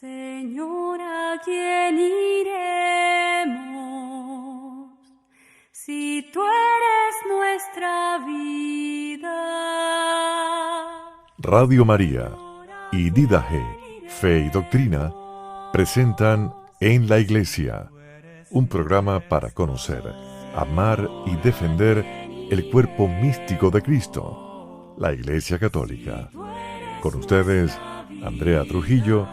Señor, ¿a quién iremos si tú eres nuestra vida? Radio María y Didaje, Fe y Doctrina presentan En la Iglesia, un programa para conocer, amar y defender el cuerpo místico de Cristo, la Iglesia Católica. Con ustedes, Andrea Trujillo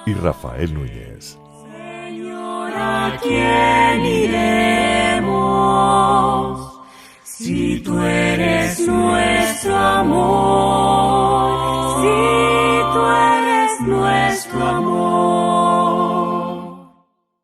y Rafael Núñez. Señor, ¿a quién iremos si tú eres nuestro amor? Si tú eres nuestro amor.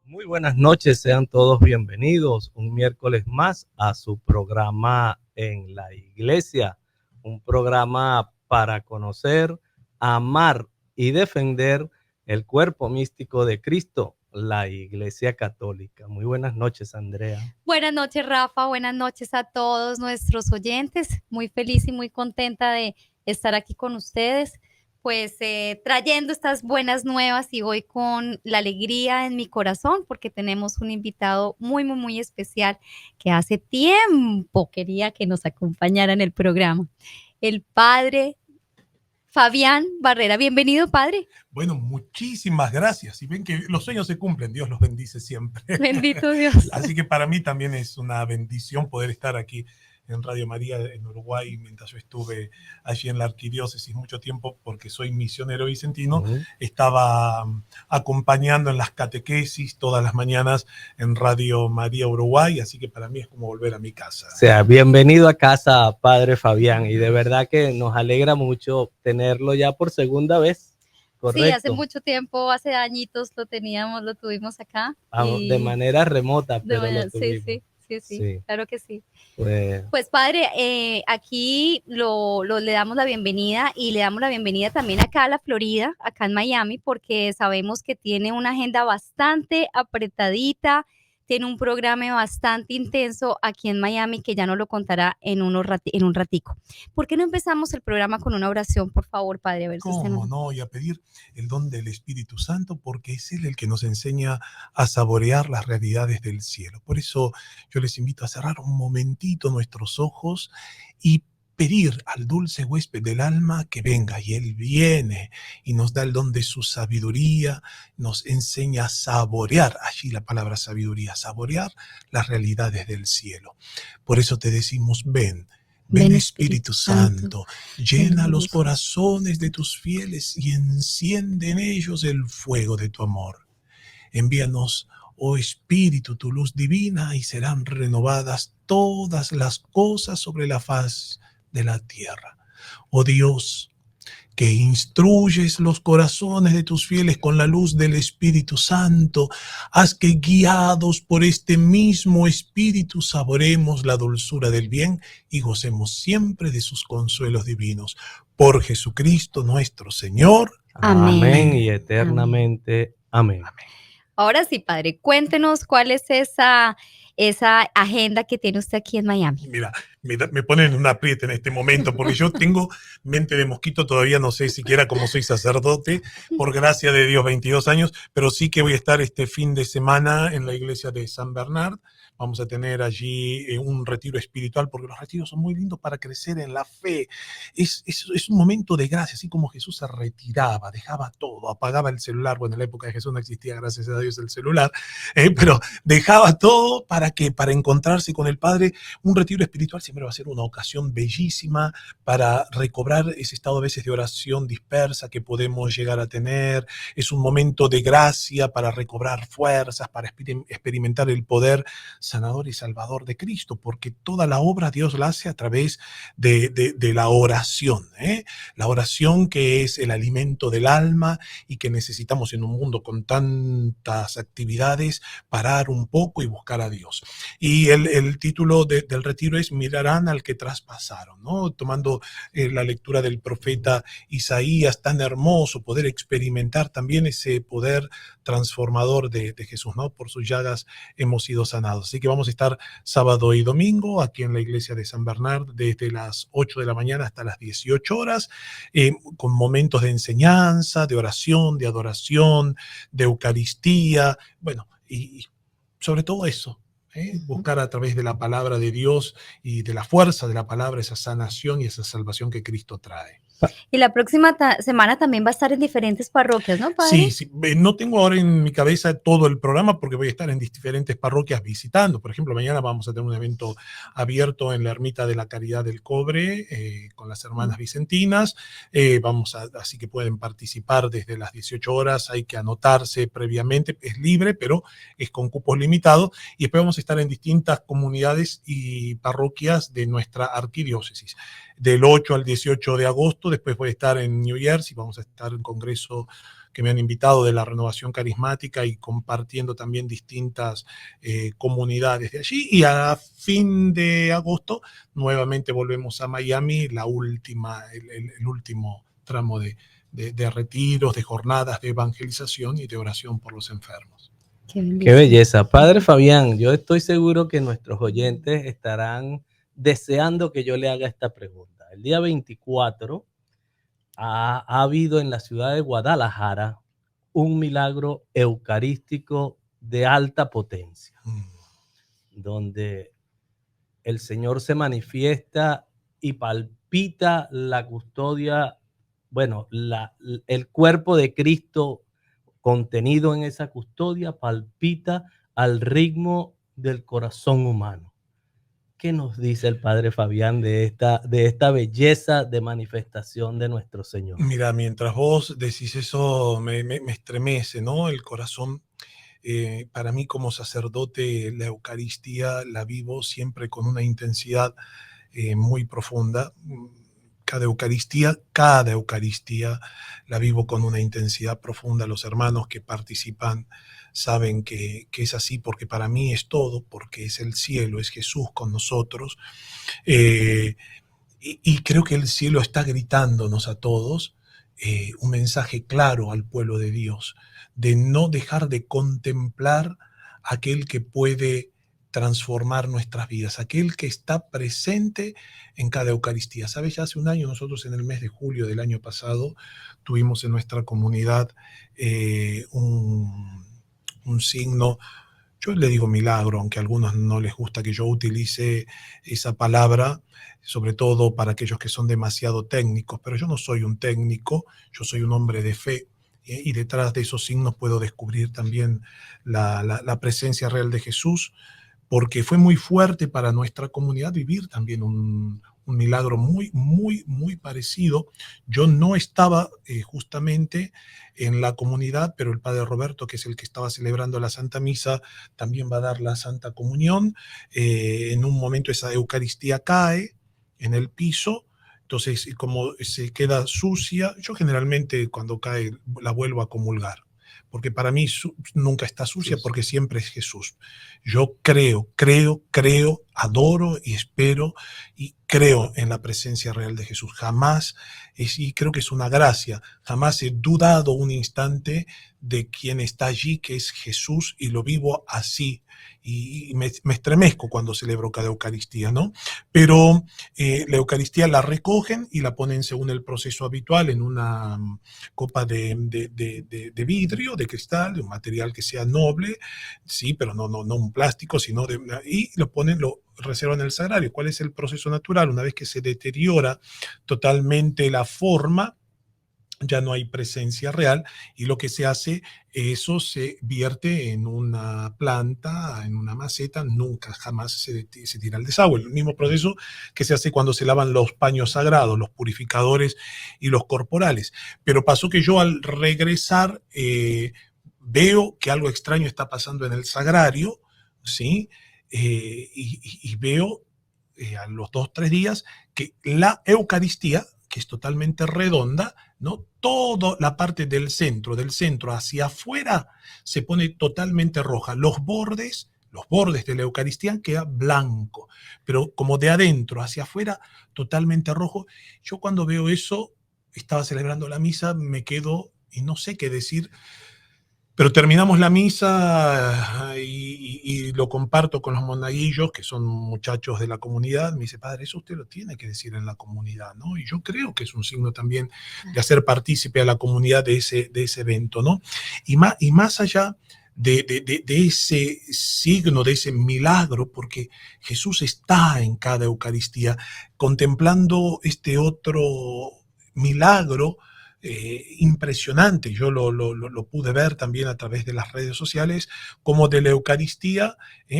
Muy buenas noches, sean todos bienvenidos un miércoles más a su programa En la Iglesia, un programa para conocer, amar y defender el cuerpo místico de Cristo, la Iglesia Católica. Muy buenas noches, Andrea. Buenas noches, Rafa. Buenas noches a todos nuestros oyentes. Muy feliz y muy contenta de estar aquí con ustedes, pues trayendo estas buenas nuevas, y hoy con la alegría en mi corazón porque tenemos un invitado muy, muy, muy especial que hace tiempo quería que nos acompañara en el programa. El padre Fabián Barrera. Bienvenido, padre. Bueno, muchísimas gracias. Y ven que los sueños se cumplen, Dios los bendice siempre. Bendito Dios. Así que para mí también es una bendición poder estar aquí en Radio María en Uruguay, mientras yo estuve allí en la arquidiócesis mucho tiempo, porque soy misionero vicentino. Estaba acompañando en las catequesis todas las mañanas en Radio María Uruguay, así que para mí es como volver a mi casa. O sea, bienvenido a casa, padre Fabián, y de verdad que nos alegra mucho tenerlo ya por segunda vez. Correcto. Sí, hace mucho tiempo, hace añitos lo tuvimos acá. De manera remota, pero lo tuvimos. Sí, claro que sí. Pues padre, aquí le damos la bienvenida, y le damos la bienvenida también acá a la Florida, acá en Miami, porque sabemos que tiene una agenda bastante apretadita, tiene un programa bastante intenso aquí en Miami que ya nos lo contará en un ratico. ¿Por qué no empezamos el programa con una oración, por favor, padre? A ver si ¿Cómo no? Y a pedir el don del Espíritu Santo, porque es Él el que nos enseña a saborear las realidades del cielo. Por eso yo les invito a cerrar un momentito nuestros ojos y pedir al dulce huésped del alma que venga, y Él viene y nos da el don de su sabiduría, nos enseña a saborear, allí la palabra sabiduría, saborear las realidades del cielo. Por eso te decimos, ven Espíritu Santo, llena los corazones de tus fieles y enciende en ellos el fuego de tu amor. Envíanos, oh Espíritu, tu luz divina, y serán renovadas todas las cosas sobre la faz de la tierra. Oh Dios, que instruyes los corazones de tus fieles con la luz del Espíritu Santo, haz que, guiados por este mismo Espíritu, saboremos la dulzura del bien y gocemos siempre de sus consuelos divinos. Por Jesucristo nuestro Señor. Amén y eternamente. Amén. Ahora sí, padre, cuéntenos cuál es esa agenda que tiene usted aquí en Miami. Mira, me ponen en un aprieto en este momento, porque yo tengo mente de mosquito, todavía no sé siquiera cómo soy sacerdote, por gracia de Dios, 22 años, pero sí que voy a estar este fin de semana en la iglesia de San Bernard. Vamos a tener allí un retiro espiritual, porque los retiros son muy lindos para crecer en la fe. Es un momento de gracia, así como Jesús se retiraba, dejaba todo, apagaba el celular. Bueno, en la época de Jesús no existía, gracias a Dios, el celular, pero dejaba todo para encontrarse con el Padre. Un retiro espiritual siempre va a ser una ocasión bellísima para recobrar ese estado a veces de oración dispersa que podemos llegar a tener. Es un momento de gracia para recobrar fuerzas, para experimentar el poder sanador y salvador de Cristo, porque toda la obra Dios la hace a través de la oración, la oración, que es el alimento del alma y que necesitamos en un mundo con tantas actividades, parar un poco y buscar a Dios. Y el título del retiro es mirarán al que traspasaron, ¿no? Tomando la lectura del profeta Isaías, tan hermoso poder experimentar también ese poder transformador de Jesús, ¿no? Por sus llagas hemos sido sanados. Así que vamos a estar sábado y domingo aquí en la iglesia de San Bernardo desde las 8 de la mañana hasta las 18 horas, con momentos de enseñanza, de oración, de adoración, de Eucaristía, bueno, y sobre todo eso, buscar a través de la palabra de Dios y de la fuerza de la palabra esa sanación y esa salvación que Cristo trae. Y la próxima semana también va a estar en diferentes parroquias, ¿no, padre? Sí, sí, no tengo ahora en mi cabeza todo el programa porque voy a estar en diferentes parroquias visitando. Por ejemplo, mañana vamos a tener un evento abierto en la Ermita de la Caridad del Cobre con las hermanas vicentinas. Así que pueden participar desde las 18 horas. Hay que anotarse previamente, es libre, pero es con cupos limitados. Y después vamos a estar en distintas comunidades y parroquias de nuestra arquidiócesis. Del 8 al 18 de agosto, después voy a estar en New Jersey, vamos a estar en un congreso que me han invitado de la Renovación Carismática y compartiendo también distintas comunidades de allí. Y a fin de agosto nuevamente volvemos a Miami, el último tramo de retiros, de jornadas de evangelización y de oración por los enfermos. Qué belleza. Padre Fabián, yo estoy seguro que nuestros oyentes estarán deseando que yo le haga esta pregunta. El día 24 ha habido en la ciudad de Guadalajara un milagro eucarístico de alta potencia, donde el Señor se manifiesta y palpita la custodia, bueno, el cuerpo de Cristo contenido en esa custodia palpita al ritmo del corazón humano. ¿Qué nos dice el Padre Fabián de esta belleza de manifestación de nuestro Señor? Mira, mientras vos decís eso, me estremece, ¿no? El corazón. Para mí como sacerdote, la Eucaristía la vivo siempre con una intensidad muy profunda. Cada Eucaristía la vivo con una intensidad profunda. Los hermanos que participan saben que es así, porque para mí es todo, porque es el cielo, es Jesús con nosotros. Y creo que el cielo está gritándonos a todos un mensaje claro al pueblo de Dios, de no dejar de contemplar aquel que puede transformar nuestras vidas, aquel que está presente en cada Eucaristía. ¿Sabes? Ya hace un año nosotros en el mes de julio del año pasado tuvimos en nuestra comunidad un signo, yo le digo milagro, aunque a algunos no les gusta que yo utilice esa palabra, sobre todo para aquellos que son demasiado técnicos, pero yo no soy un técnico, yo soy un hombre de fe, y detrás de esos signos puedo descubrir también la presencia real de Jesús, porque fue muy fuerte para nuestra comunidad vivir también un milagro muy, muy, muy parecido. Yo no estaba justamente en la comunidad, pero el padre Roberto, que es el que estaba celebrando la Santa Misa, también va a dar la Santa Comunión. En un momento esa Eucaristía cae en el piso, entonces como se queda sucia, yo generalmente cuando cae la vuelvo a comulgar, porque para mí nunca está sucia, porque siempre es Jesús. Yo creo, adoro y espero y creo en la presencia real de Jesús. Jamás, y creo que es una gracia, jamás he dudado un instante de quién está allí, que es Jesús, y lo vivo así. Y me estremezco cuando celebro cada Eucaristía, ¿no? Pero la Eucaristía la recogen y la ponen según el proceso habitual en una copa de vidrio, de cristal, de un material que sea noble, sí, pero no un plástico, sino y lo reservan en el sagrario. ¿Cuál es el proceso natural? Una vez que se deteriora totalmente la forma, ya no hay presencia real, y lo que se hace, eso se vierte en una planta, en una maceta, nunca, jamás se tira al desagüe. El mismo proceso que se hace cuando se lavan los paños sagrados, los purificadores y los corporales. Pero pasó que yo al regresar veo que algo extraño está pasando en el sagrario, ¿sí? Y veo a los 2-3 días que la Eucaristía, que es totalmente redonda, ¿no? Toda la parte del centro hacia afuera se pone totalmente roja. Los bordes los bordes de la Eucaristía queda blanco, pero como de adentro hacia afuera, totalmente rojo. Yo cuando veo eso, estaba celebrando la misa, me quedo y no sé qué decir, pero terminamos la misa y lo comparto con los monaguillos, que son muchachos de la comunidad. Me dice, padre, eso usted lo tiene que decir en la comunidad, ¿no? Y yo creo que es un signo también de hacer partícipe a la comunidad de ese evento, ¿no? Y más allá de ese signo, de ese milagro, porque Jesús está en cada Eucaristía, contemplando este otro milagro impresionante. Yo lo pude ver también a través de las redes sociales, como de la Eucaristía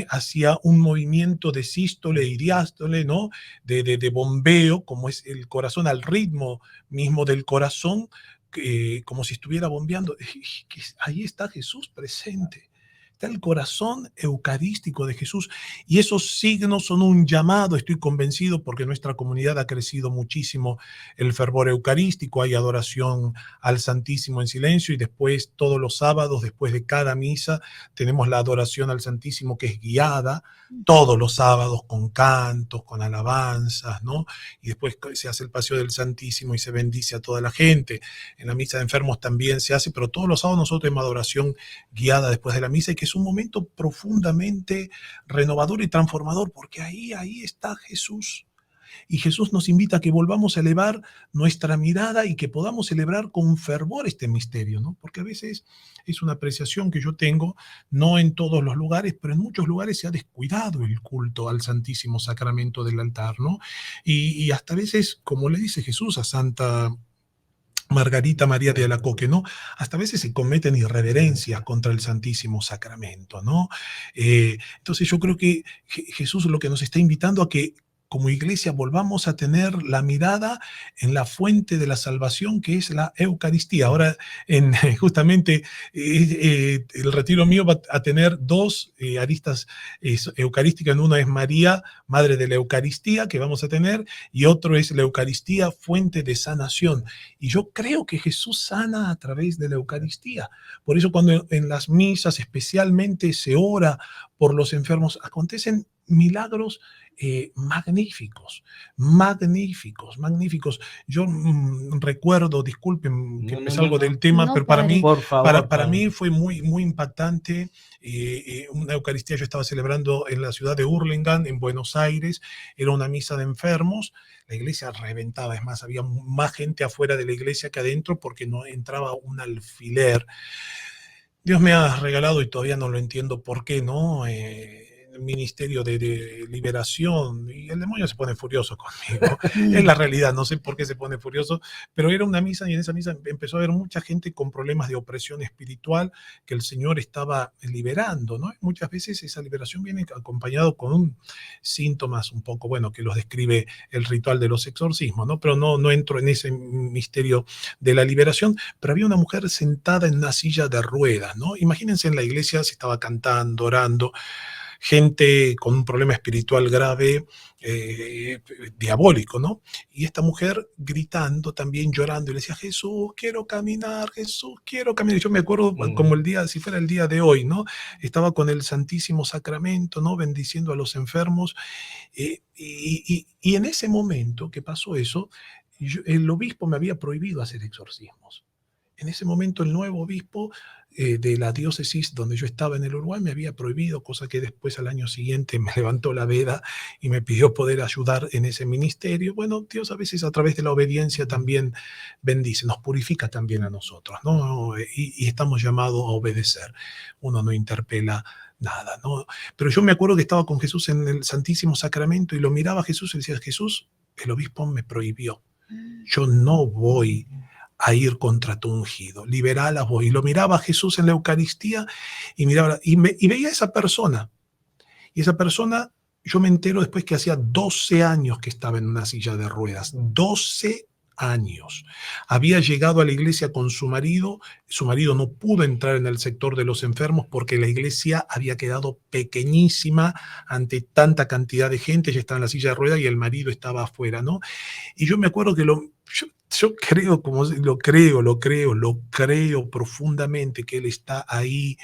hacía un movimiento de sístole y diástole, ¿no? De bombeo, como es el corazón, al ritmo mismo del corazón, como si estuviera bombeando. Ahí está Jesús presente. Está el corazón eucarístico de Jesús, y esos signos son un llamado, estoy convencido, porque nuestra comunidad ha crecido muchísimo el fervor eucarístico, hay adoración al Santísimo en silencio, y después todos los sábados, después de cada misa, tenemos la adoración al Santísimo, que es guiada, todos los sábados con cantos, con alabanzas, ¿no? Y después se hace el paseo del Santísimo y se bendice a toda la gente. En la misa de enfermos también se hace, pero todos los sábados nosotros tenemos adoración guiada después de la misa, y que es un momento profundamente renovador y transformador, porque ahí está Jesús. Y Jesús nos invita a que volvamos a elevar nuestra mirada y que podamos celebrar con fervor este misterio, ¿no? Porque a veces es una apreciación que yo tengo, no en todos los lugares, pero en muchos lugares se ha descuidado el culto al Santísimo Sacramento del altar, ¿no? Y hasta a veces, como le dice Jesús a Santa Margarita María de Alacoque, ¿no? Hasta a veces se cometen irreverencias contra el Santísimo Sacramento, ¿no? Entonces yo creo que Jesús lo que nos está invitando a que como iglesia volvamos a tener la mirada en la fuente de la salvación, que es la Eucaristía. Ahora, justamente el retiro mío va a tener dos aristas eucarísticas. En una es María, Madre de la Eucaristía, que vamos a tener, y otro es la Eucaristía, fuente de sanación. Y yo creo que Jesús sana a través de la Eucaristía. Por eso cuando en las misas especialmente se ora por los enfermos, acontecen milagros magníficos. Yo recuerdo, disculpen que me salgo del tema, No, pero para padre. mí, Por favor, para mí fue muy impactante. Una Eucaristía yo estaba celebrando en la ciudad de Hurlingham, en Buenos Aires. Era una misa de enfermos. La iglesia reventaba, es más, había más gente afuera de la iglesia que adentro, porque no entraba un alfiler. Dios me ha regalado, y todavía no lo entiendo por qué, ¿no? El ministerio de liberación, y el demonio se pone furioso conmigo. Es la realidad, no sé por qué se pone furioso, pero era una misa, y en esa misa empezó a haber mucha gente con problemas de opresión espiritual que el Señor estaba liberando, ¿no? Y muchas veces esa liberación viene acompañado con síntomas un poco, bueno, que los describe el ritual de los exorcismos, ¿no? Pero no entro en ese misterio de la liberación. Pero había una mujer sentada en una silla de ruedas, ¿no? Imagínense, en la iglesia se estaba cantando, orando, gente con un problema espiritual grave, diabólico, ¿no? Y esta mujer gritando también, llorando, y le decía, Jesús, quiero caminar, Jesús, quiero caminar. Y yo me acuerdo como el día, si fuera el día de hoy, ¿no? Estaba con el Santísimo Sacramento, ¿no? Bendiciendo a los enfermos. Y en ese momento que pasó eso, el obispo me había prohibido hacer exorcismos. En ese momento el nuevo obispo de la diócesis donde yo estaba en el Uruguay me había prohibido, cosa que después al año siguiente me levantó la veda y me pidió poder ayudar en ese ministerio. Bueno, Dios a veces a través de la obediencia también bendice, nos purifica también a nosotros, ¿no? Y estamos llamados a obedecer. Uno no interpela nada, ¿no? Pero yo me acuerdo que estaba con Jesús en el Santísimo Sacramento y lo miraba a Jesús y decía, Jesús, el obispo me prohibió. Yo no voy a ir contra tu ungido, liberala vos. Y lo miraba a Jesús en la Eucaristía y veía a esa persona. Y esa persona, yo me entero después que hacía 12 años que estaba en una silla de ruedas. 12 años. Había llegado a la iglesia con su marido no pudo entrar en el sector de los enfermos porque la iglesia había quedado pequeñísima ante tanta cantidad de gente. Ella estaba en la silla de ruedas y el marido estaba afuera, ¿no? Y yo me acuerdo que yo creo, lo creo profundamente que él está ahí,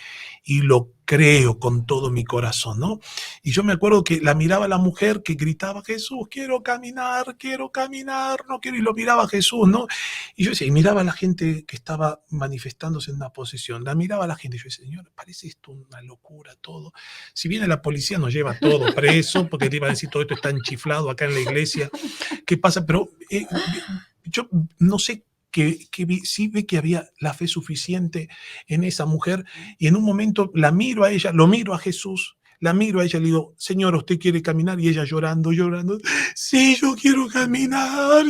y lo creo con todo mi corazón, ¿no? Y yo me acuerdo que la miraba la mujer que gritaba, Jesús, quiero caminar, no quiero, y lo miraba a Jesús, ¿no? Y yo decía, y miraba a la gente que estaba manifestándose en una posesión, la miraba a la gente, y yo decía, Señor, parece esto una locura todo. Si viene la policía nos lleva todo preso, porque te iba a decir, todo esto está enchiflado acá en la iglesia, ¿qué pasa? Pero yo no sé sí ve que había la fe suficiente en esa mujer, y en un momento la miro a ella, lo miro a Jesús, la miro a ella y le digo, Señora, ¿usted quiere caminar? Y ella llorando, sí, yo quiero caminar,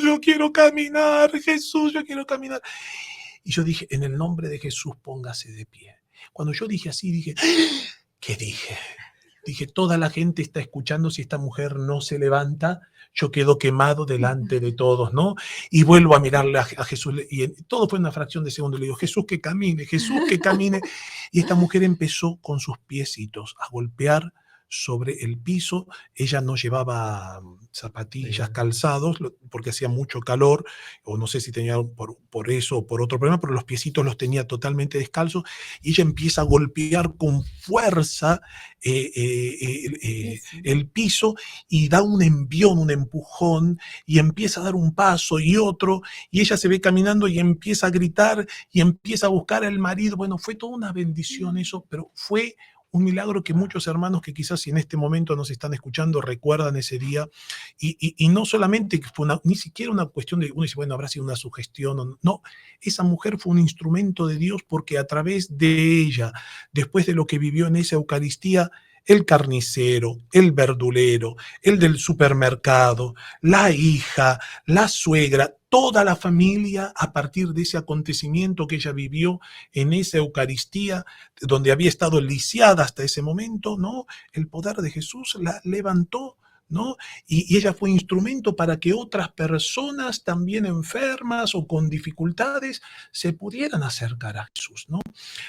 Jesús, yo quiero caminar. Y yo dije, en el nombre de Jesús, póngase de pie. Cuando yo dije así, dije, ¿qué dije? Dije, toda la gente está escuchando, si esta mujer no se levanta, yo quedo quemado delante de todos, ¿no? Y vuelvo a mirarle a Jesús, y todo fue una fracción de segundo. Le digo, Jesús, que camine, Jesús, que camine. Y esta mujer empezó con sus piecitos a golpear sobre el piso. Ella no llevaba zapatillas, calzados, porque hacía mucho calor, o no sé si tenía por eso o por otro problema, pero los piecitos los tenía totalmente descalzos, y ella empieza a golpear con fuerza el piso, y da un envión, un empujón, y empieza a dar un paso y otro, y ella se ve caminando y empieza a gritar y empieza a buscar al marido. Bueno, fue toda una bendición eso, pero fue un milagro que muchos hermanos que quizás en este momento nos están escuchando recuerdan ese día, y no solamente que fue ni siquiera una cuestión de, uno dice, bueno, habrá sido una sugestión, no, esa mujer fue un instrumento de Dios, porque a través de ella, después de lo que vivió en esa Eucaristía, el carnicero, el verdulero, el del supermercado, la hija, la suegra, toda la familia, a partir de ese acontecimiento que ella vivió en esa Eucaristía, donde había estado lisiada hasta ese momento, ¿no? El poder de Jesús la levantó, ¿no? Y ella fue instrumento para que otras personas también enfermas o con dificultades se pudieran acercar a Jesús, ¿no?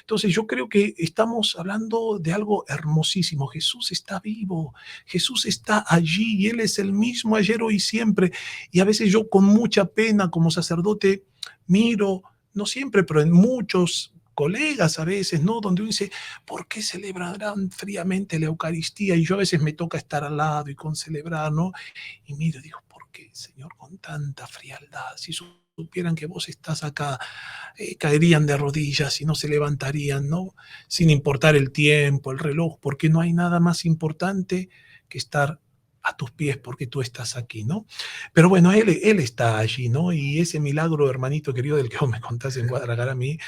Entonces yo creo que estamos hablando de algo hermosísimo. Jesús está vivo, Jesús está allí, y Él es el mismo ayer, hoy y siempre. Y a veces yo con mucha pena como sacerdote miro, no siempre, pero en muchos colegas a veces, ¿no? Donde uno dice, ¿por qué celebrarán fríamente la Eucaristía? Y yo a veces me toca estar al lado y con celebrar, ¿no? Y miro, digo, ¿por qué, Señor, con tanta frialdad? Si supieran que vos estás acá, caerían de rodillas y no se levantarían, ¿no? Sin importar el tiempo, el reloj, porque no hay nada más importante que estar a tus pies, porque tú estás aquí, ¿no? Pero bueno, él está allí, ¿no? Y ese milagro, hermanito querido, del que vos me contás en Guadalajara, a mí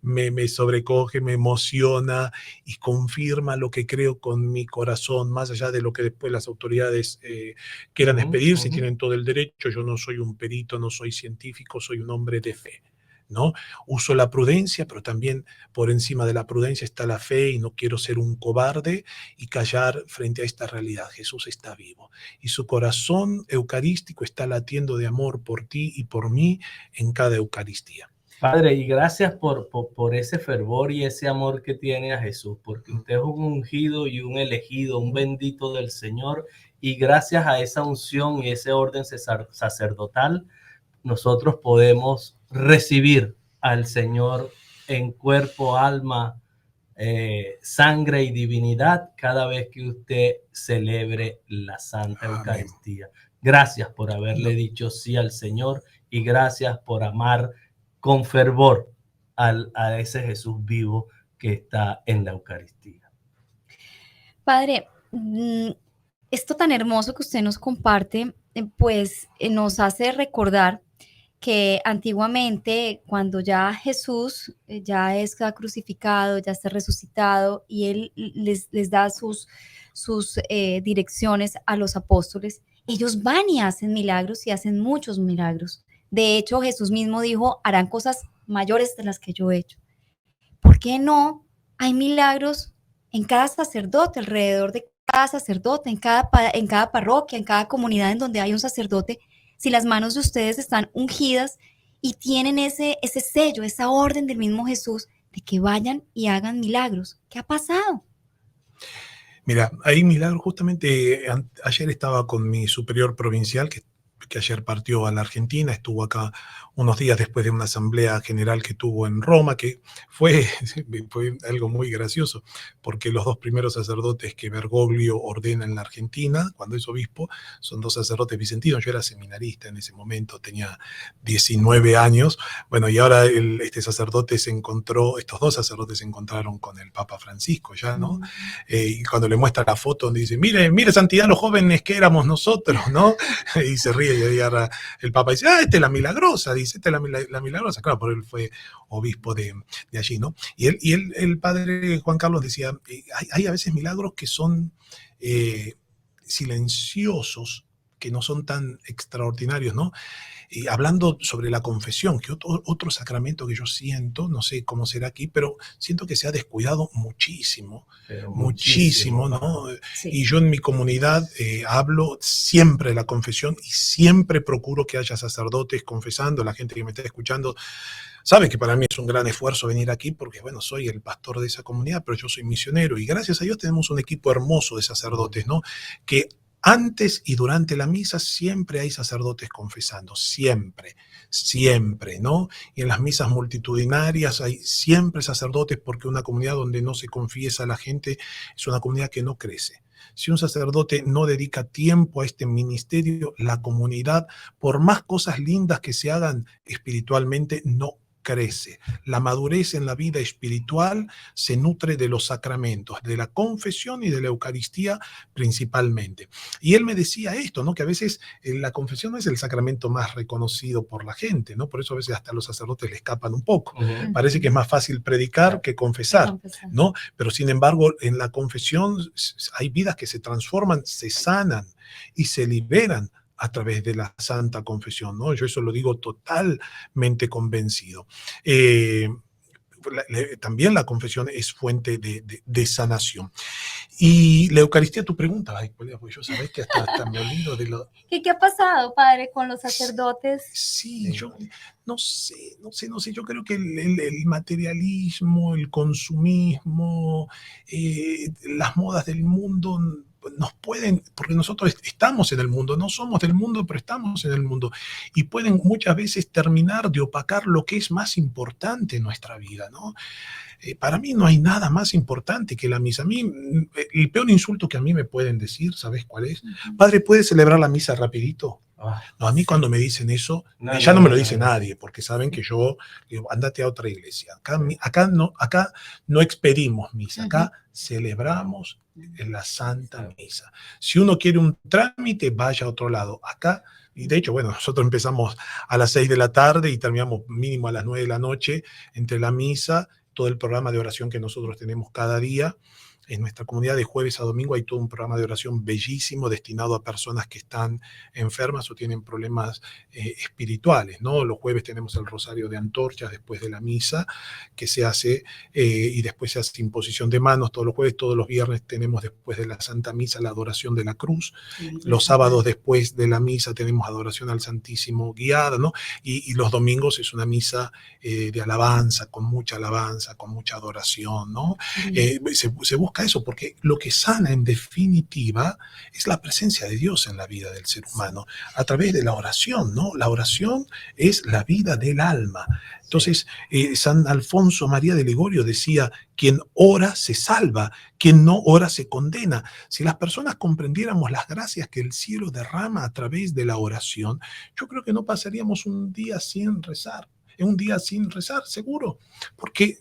me sobrecoge, me emociona y confirma lo que creo con mi corazón, más allá de lo que después las autoridades quieran expedir, si tienen todo el derecho. Yo no soy un perito, no soy científico, soy un hombre de fe, ¿no? Uso la prudencia, pero también por encima de la prudencia está la fe, y no quiero ser un cobarde y callar frente a esta realidad. Jesús está vivo y su corazón eucarístico está latiendo de amor por ti y por mí en cada Eucaristía. Padre, y gracias por ese fervor y ese amor que tiene a Jesús, porque usted es un ungido y un elegido, un bendito del Señor, y gracias a esa unción y ese orden sacerdotal, nosotros podemos recibir al Señor en cuerpo, alma, sangre y divinidad cada vez que usted celebre la Santa Eucaristía. Gracias por haberle dicho sí al Señor, y gracias por amar con fervor a ese Jesús vivo que está en la Eucaristía. Padre, esto tan hermoso que usted nos comparte, pues nos hace recordar que antiguamente, cuando ya Jesús ya está crucificado, ya está resucitado, y Él les da sus direcciones a los apóstoles, ellos van y hacen milagros, y hacen muchos milagros. De hecho, Jesús mismo dijo, harán cosas mayores de las que yo he hecho. ¿Por qué no hay milagros en cada sacerdote, alrededor de cada sacerdote, en cada parroquia, en cada comunidad en donde hay un sacerdote? Si las manos de ustedes están ungidas y tienen ese sello, esa orden del mismo Jesús de que vayan y hagan milagros. ¿Qué ha pasado? Mira, hay milagros. Justamente ayer estaba con mi superior provincial, que que ayer partió a la Argentina, estuvo acá unos días después de una asamblea general que tuvo en Roma, que fue algo muy gracioso, porque los dos primeros sacerdotes que Bergoglio ordena en la Argentina, cuando es obispo, son dos sacerdotes bizantinos. Yo era seminarista en ese momento, tenía 19 años. Bueno, y ahora estos dos sacerdotes se encontraron con el Papa Francisco ya, ¿no? Y cuando le muestra la foto, donde dice, mire, mire santidad, los jóvenes que éramos nosotros, ¿no? Y se ríe, y ahí ahora el Papa dice, esta es la milagrosa, dice, esta es la milagrosa. Claro, porque él fue obispo de allí, ¿no? Y el padre Juan Carlos decía, hay a veces milagros que son silenciosos, que no son tan extraordinarios, ¿no? Y hablando sobre la confesión, que otro sacramento que yo siento, no sé cómo será aquí, pero siento que se ha descuidado muchísimo, muchísimo, ¿no? Sí. Y yo en mi comunidad hablo siempre de la confesión y siempre procuro que haya sacerdotes confesando. La gente que me está escuchando sabe que para mí es un gran esfuerzo venir aquí porque, bueno, soy el pastor de esa comunidad, pero yo soy misionero y gracias a Dios tenemos un equipo hermoso de sacerdotes, ¿no? Que antes y durante la misa siempre hay sacerdotes confesando, siempre, siempre, ¿no? Y en las misas multitudinarias hay siempre sacerdotes porque una comunidad donde no se confiesa a la gente es una comunidad que no crece. Si un sacerdote no dedica tiempo a este ministerio, la comunidad, por más cosas lindas que se hagan espiritualmente, no crece. La madurez en la vida espiritual se nutre de los sacramentos, de la confesión y de la Eucaristía principalmente. Y él me decía esto, ¿no? Que a veces la confesión no es el sacramento más reconocido por la gente, ¿no? Por eso a veces hasta los sacerdotes le escapan un poco. Parece que es más fácil predicar que confesar, ¿no? Pero sin embargo, en la confesión hay vidas que se transforman, se sanan y se liberan a través de la Santa Confesión, ¿no? Yo eso lo digo totalmente convencido. También la confesión es fuente de sanación. Y la Eucaristía, tu pregunta, ay, pues yo sabés que hasta me olvido de lo... ¿Qué ha pasado, padre, con los sacerdotes? Sí, yo no sé, yo creo que el materialismo, el consumismo, las modas del mundo nos pueden, porque nosotros estamos en el mundo, no somos del mundo, pero estamos en el mundo, y pueden muchas veces terminar de opacar lo que es más importante en nuestra vida, ¿no? Para mí no hay nada más importante que la misa. A mí, el peor insulto que a mí me pueden decir, ¿sabes cuál es? Padre, ¿puedes celebrar la misa rapidito? No, a mí cuando me dicen eso, ya no me lo dice nadie, porque saben que yo digo, andate a otra iglesia. Acá no expedimos misa, acá celebramos en la Santa Misa. Si uno quiere un trámite, vaya a otro lado. Acá, y de hecho, bueno, nosotros empezamos a las 6 de la tarde y terminamos mínimo a las 9 de la noche entre la misa, todo el programa de oración que nosotros tenemos cada día. En nuestra comunidad de jueves a domingo hay todo un programa de oración bellísimo destinado a personas que están enfermas o tienen problemas espirituales, ¿no? Los jueves tenemos el rosario de antorchas después de la misa que se hace y después se hace imposición de manos todos los jueves. Todos los viernes tenemos después de la Santa Misa la adoración de la cruz. Los sábados después de la misa tenemos adoración al Santísimo guiada, ¿no? Y los domingos es una misa de alabanza, con mucha adoración, ¿no? Se busca eso, porque lo que sana en definitiva es la presencia de Dios en la vida del ser humano, a través de la oración, ¿no? La oración es la vida del alma. Entonces, San Alfonso María de Ligorio decía, quien ora se salva, quien no ora se condena. Si las personas comprendiéramos las gracias que el cielo derrama a través de la oración, yo creo que no pasaríamos un día sin rezar, seguro, porque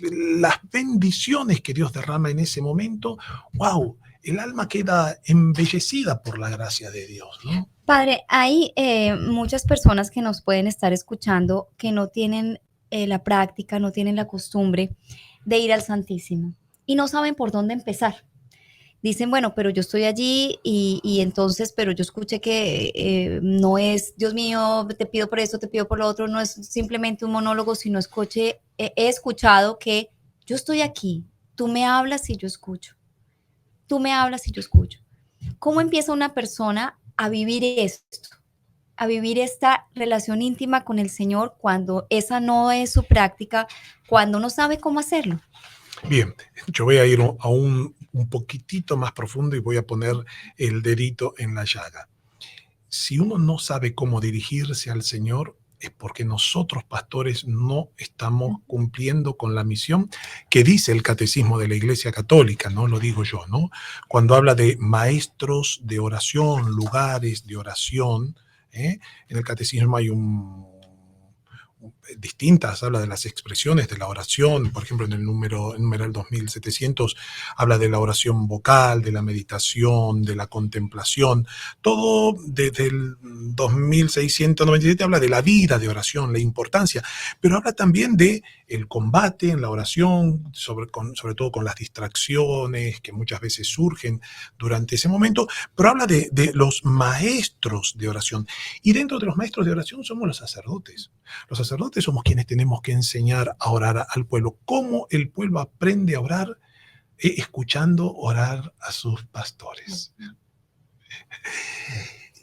las bendiciones que Dios derrama en ese momento, wow, el alma queda embellecida por la gracia de Dios, ¿no? Padre, hay muchas personas que nos pueden estar escuchando que no tienen la práctica, no tienen la costumbre de ir al Santísimo y no saben por dónde empezar. Dicen, bueno, pero yo estoy allí y entonces, pero yo escuché que no es, Dios mío, te pido por esto, te pido por lo otro, no es simplemente un monólogo, sino he escuchado que yo estoy aquí, tú me hablas y yo escucho, tú me hablas y yo escucho. ¿Cómo empieza una persona a vivir esto? A vivir esta relación íntima con el Señor cuando esa no es su práctica, cuando no sabe cómo hacerlo. Bien, yo voy a ir a un poquitito más profundo y voy a poner el dedito en la llaga. si uno no sabe cómo dirigirse al Señor, es porque nosotros, pastores, no estamos cumpliendo con la misión que dice el Catecismo de la Iglesia Católica, no lo digo yo, ¿no? Cuando habla de maestros de oración, lugares de oración, en el Catecismo hay distintas, habla de las expresiones de la oración, por ejemplo, en el numeral 2700 habla de la oración vocal, de la meditación, de la contemplación, todo desde el 2697 habla de la vida de oración, la importancia, pero habla también de el combate en la oración, sobre todo con las distracciones que muchas veces surgen durante ese momento, pero habla de los maestros de oración, y dentro de los maestros de oración somos los sacerdotes. Los sacerdotes somos quienes tenemos que enseñar a orar al pueblo. ¿Cómo el pueblo aprende a orar? Escuchando orar a sus pastores.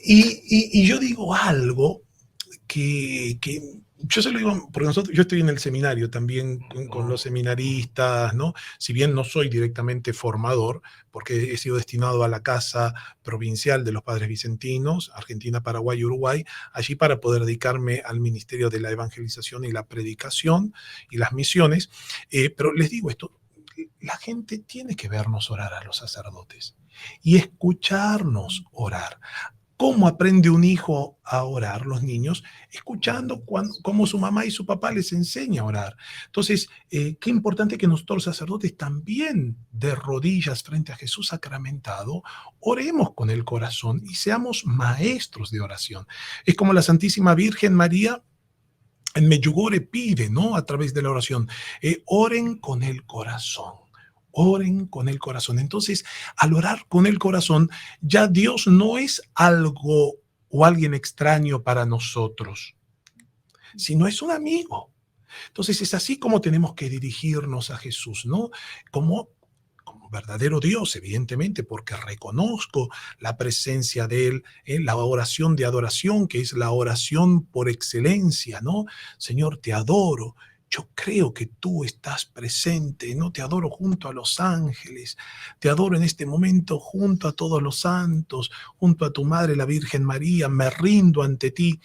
Y yo digo algo que yo se lo digo, porque yo estoy en el seminario también con los seminaristas, ¿no? Si bien no soy directamente formador, porque he sido destinado a la Casa Provincial de los Padres Vicentinos, Argentina, Paraguay y Uruguay, allí para poder dedicarme al ministerio de la evangelización y la predicación y las misiones. Pero les digo esto, la gente tiene que vernos orar a los sacerdotes y escucharnos orar. ¿Cómo aprende un hijo a orar? Los niños escuchando cómo su mamá y su papá les enseña a orar. Entonces, qué importante que nosotros sacerdotes también de rodillas frente a Jesús sacramentado, oremos con el corazón y seamos maestros de oración. Es como la Santísima Virgen María en Medjugorje pide, ¿no? A través de la oración, oren con el corazón. Oren con el corazón. Entonces, al orar con el corazón, ya Dios no es algo o alguien extraño para nosotros, sino es un amigo. Entonces, es así como tenemos que dirigirnos a Jesús, ¿no? Como verdadero Dios, evidentemente, porque reconozco la presencia de Él en la oración de adoración, que es la oración por excelencia, ¿no? Señor, te adoro. Yo creo que tú estás presente, ¿no? Te adoro junto a los ángeles, te adoro en este momento junto a todos los santos, junto a tu Madre, la Virgen María, me rindo ante ti.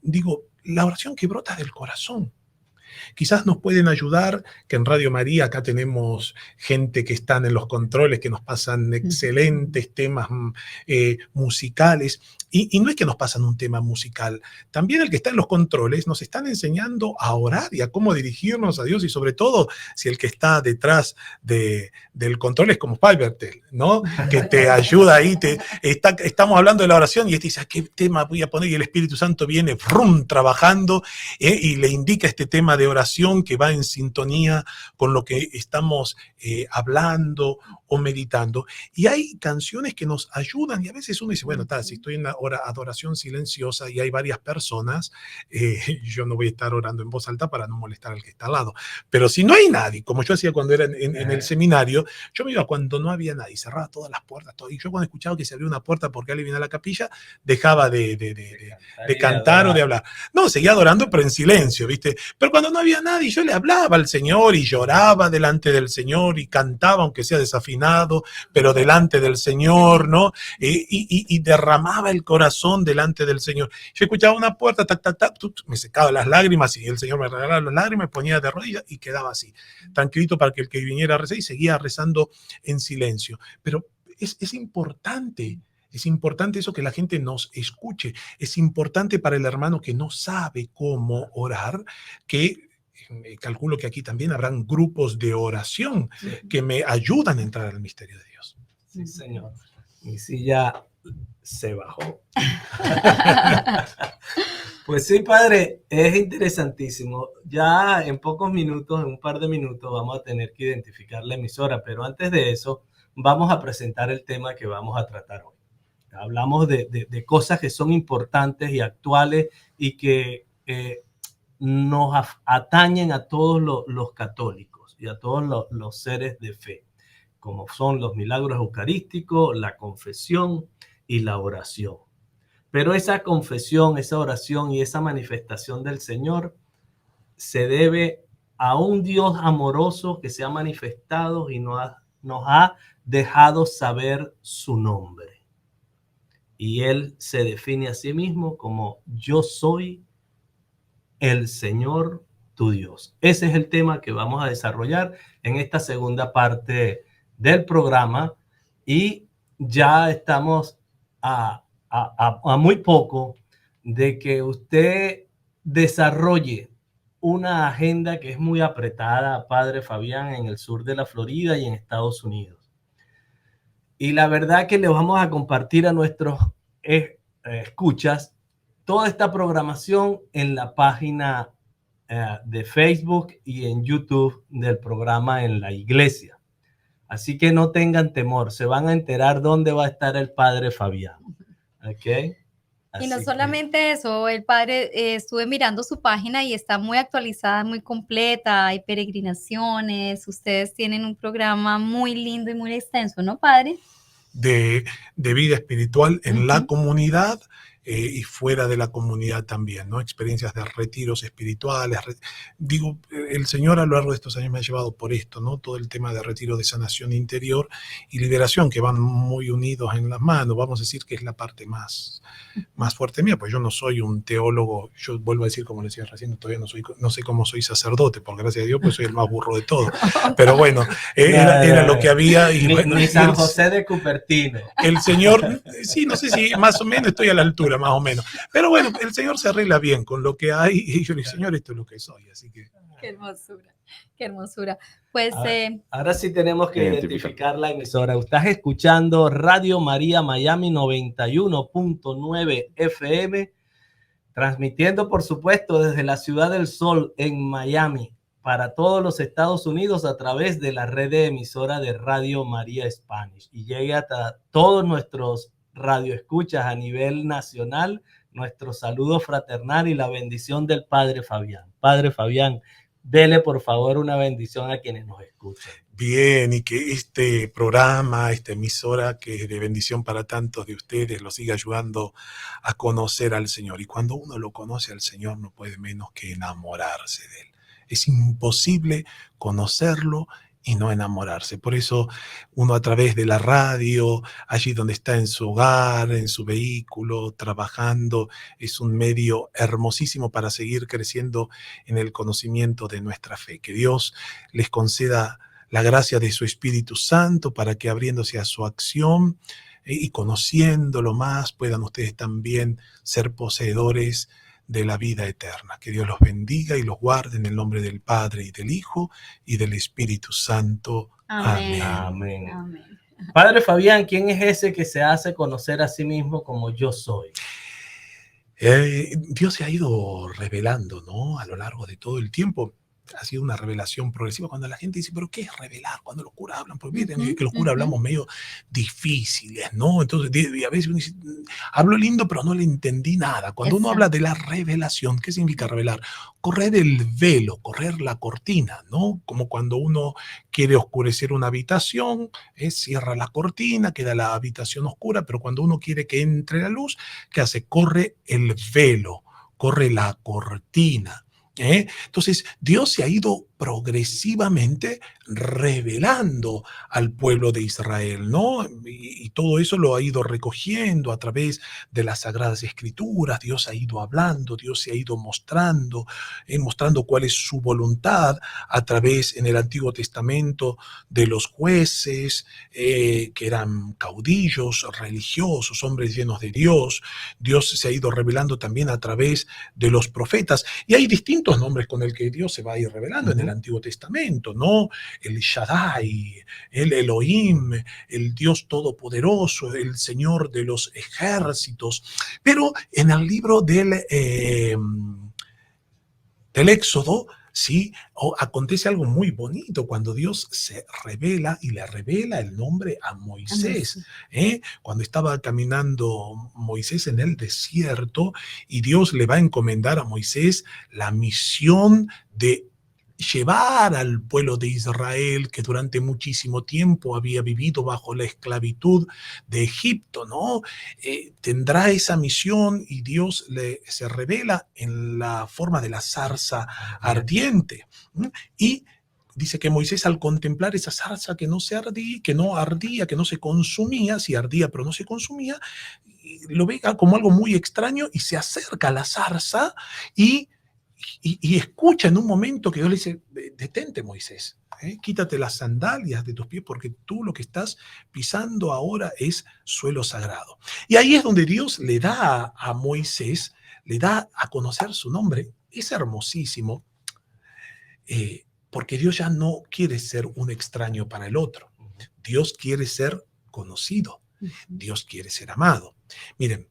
Digo, la oración que brota del corazón. Quizás nos pueden ayudar, que en Radio María acá tenemos gente que están en los controles, que nos pasan excelentes temas musicales. Y no es que nos pasan un tema musical, también el que está en los controles nos están enseñando a orar y a cómo dirigirnos a Dios, y sobre todo si el que está detrás del control es como Palvertel, ¿no? Que te ayuda ahí, estamos hablando de la oración y dice, ¿qué tema voy a poner? Y el Espíritu Santo viene trabajando y le indica este tema de oración que va en sintonía con lo que estamos hablando o meditando. Y hay canciones que nos ayudan y a veces uno dice, bueno, si estoy en la adoración silenciosa y hay varias personas, yo no voy a estar orando en voz alta para no molestar al que está al lado. Pero si no hay nadie, como yo hacía cuando era en el seminario, yo me iba cuando no había nadie, cerraba todas las puertas, todo. Y yo cuando escuchaba que se abrió una puerta porque alguien venía a la capilla, dejaba de cantar o de hablar. No, seguía adorando, pero en silencio, ¿viste? Pero cuando no había nadie, yo le hablaba al Señor y lloraba delante del Señor y cantaba, aunque sea desafinado, pero delante del Señor, ¿no? Y derramaba el corazón delante del Señor. Yo escuchaba una puerta, tac, tac, tac, me secaba las lágrimas y el Señor me regalaba las lágrimas, me ponía de rodillas y quedaba así, tranquilito para que el que viniera a rezar, y seguía rezando en silencio. Pero es importante. Es importante eso, que la gente nos escuche. Es importante para el hermano que no sabe cómo orar, que calculo que aquí también habrán grupos de oración que me ayudan a entrar al misterio de Dios. Sí, Señor. Mi silla se bajó. Pues sí, padre, es interesantísimo. Ya en pocos minutos, en un par de minutos, vamos a tener que identificar la emisora, pero antes de eso, vamos a presentar el tema que vamos a tratar hoy. Hablamos de cosas que son importantes y actuales y que nos atañen a todos los católicos y a todos los seres de fe, como son los milagros eucarísticos, la confesión y la oración. Pero esa confesión, esa oración y esa manifestación del Señor se debe a un Dios amoroso que se ha manifestado y nos ha dejado saber su nombre. y él se define a sí mismo como yo soy el Señor tu Dios. Ese es el tema que vamos a desarrollar en esta segunda parte del programa y ya estamos a muy poco de que usted desarrolle una agenda que es muy apretada, Padre Fabián, en el sur de la Florida y en Estados Unidos. Y la verdad que le vamos a compartir a nuestros escuchas toda esta programación en la página de Facebook y en YouTube del programa En la Iglesia. Así que no tengan temor, se van a enterar dónde va a estar el Padre Fabián. ¿Ok? Y no Así solamente eso, el padre, estuve mirando su página y está muy actualizada, muy completa, hay peregrinaciones, ustedes tienen un programa muy lindo y muy extenso, ¿no, padre? De vida espiritual en la comunidad y fuera de la comunidad también, ¿no? Experiencias de retiros espirituales. Digo, el Señor a lo largo de estos años me ha llevado por esto, ¿no? Todo el tema de retiro de sanación interior y liberación, que van muy unidos en las manos. Vamos a decir que es la parte más fuerte mía, pues yo no soy un teólogo, yo vuelvo a decir, como le decía recién, todavía no sé cómo soy sacerdote, por gracias a Dios, pues soy el más burro de todos. Pero bueno, era lo que había. Y bueno, ni San José de Cupertino. El Señor, sí, no sé si más o menos estoy a la altura, más o menos. Pero bueno, el Señor se arregla bien con lo que hay. Y yo le digo, Señor, esto es lo que soy. Así que. Qué hermosura, qué hermosura. Pues. Ahora sí tenemos que identificar la emisora. Estás escuchando Radio María Miami 91.9 FM, transmitiendo, por supuesto, desde la Ciudad del Sol en Miami para todos los Estados Unidos a través de la red de emisora de Radio María Spanish y llegue hasta todos nuestros radioescuchas a nivel nacional. Nuestro saludo fraternal y la bendición del Padre Fabián. Padre Fabián, dele por favor una bendición a quienes nos escuchan. Bien, y que este programa, esta emisora que es de bendición para tantos de ustedes, lo siga ayudando a conocer al Señor. Y cuando uno lo conoce al Señor no puede menos que enamorarse de Él. Es imposible conocerlo y no enamorarse. Por eso uno a través de la radio, allí donde está en su hogar, en su vehículo, trabajando, es un medio hermosísimo para seguir creciendo en el conocimiento de nuestra fe. Que Dios les conceda la gracia de su Espíritu Santo para que abriéndose a su acción y conociéndolo más puedan ustedes también ser poseedores de la vida eterna. Que Dios los bendiga y los guarde en el nombre del Padre y del Hijo y del Espíritu Santo. Amén. Amén. Amén. Padre Fabián, ¿quién es ese que se hace conocer a sí mismo como yo soy? Dios se ha ido revelando, ¿no? A lo largo de todo el tiempo. Ha sido una revelación progresiva. Cuando la gente dice, ¿pero qué es revelar? Cuando los curas hablan, porque miren que los curas hablamos medio difíciles, ¿no? Entonces, y a veces uno dice, hablo lindo, pero no le entendí nada. Cuando uno habla de la revelación, ¿qué significa revelar? Correr el velo, correr la cortina, ¿no? Como cuando uno quiere oscurecer una habitación, cierra la cortina, queda la habitación oscura, pero cuando uno quiere que entre la luz, ¿qué hace? Corre el velo, corre la cortina. Entonces, Dios se ha ido progresivamente revelando al pueblo de Israel, ¿no? Y todo eso lo ha ido recogiendo a través de las Sagradas Escrituras. Dios ha ido hablando, Dios se ha ido mostrando cuál es su voluntad a través en el Antiguo Testamento de los jueces, que eran caudillos religiosos, hombres llenos de Dios. Dios se ha ido revelando también a través de los profetas. Y hay distintos nombres con el que Dios se va a ir revelando en el Antiguo Testamento, ¿no? El Shaddai, el Elohim, el Dios Todopoderoso, el Señor de los ejércitos. Pero en el libro del Éxodo, sí, acontece algo muy bonito cuando Dios se revela y le revela el nombre a Moisés. Cuando estaba caminando Moisés en el desierto y Dios le va a encomendar a Moisés la misión de llevar al pueblo de Israel, que durante muchísimo tiempo había vivido bajo la esclavitud de Egipto, ¿no? Tendrá esa misión y Dios se revela en la forma de la zarza ardiente. Y dice que Moisés al contemplar esa zarza que no ardía, que no se consumía, sí ardía pero no se consumía, lo ve como algo muy extraño y se acerca a la zarza y escucha en un momento que Dios le dice, detente Moisés, quítate las sandalias de tus pies porque tú lo que estás pisando ahora es suelo sagrado. Y ahí es donde Dios le da a Moisés, le da a conocer su nombre. Es hermosísimo, porque Dios ya no quiere ser un extraño para el otro. Dios quiere ser conocido. Dios quiere ser amado. Miren,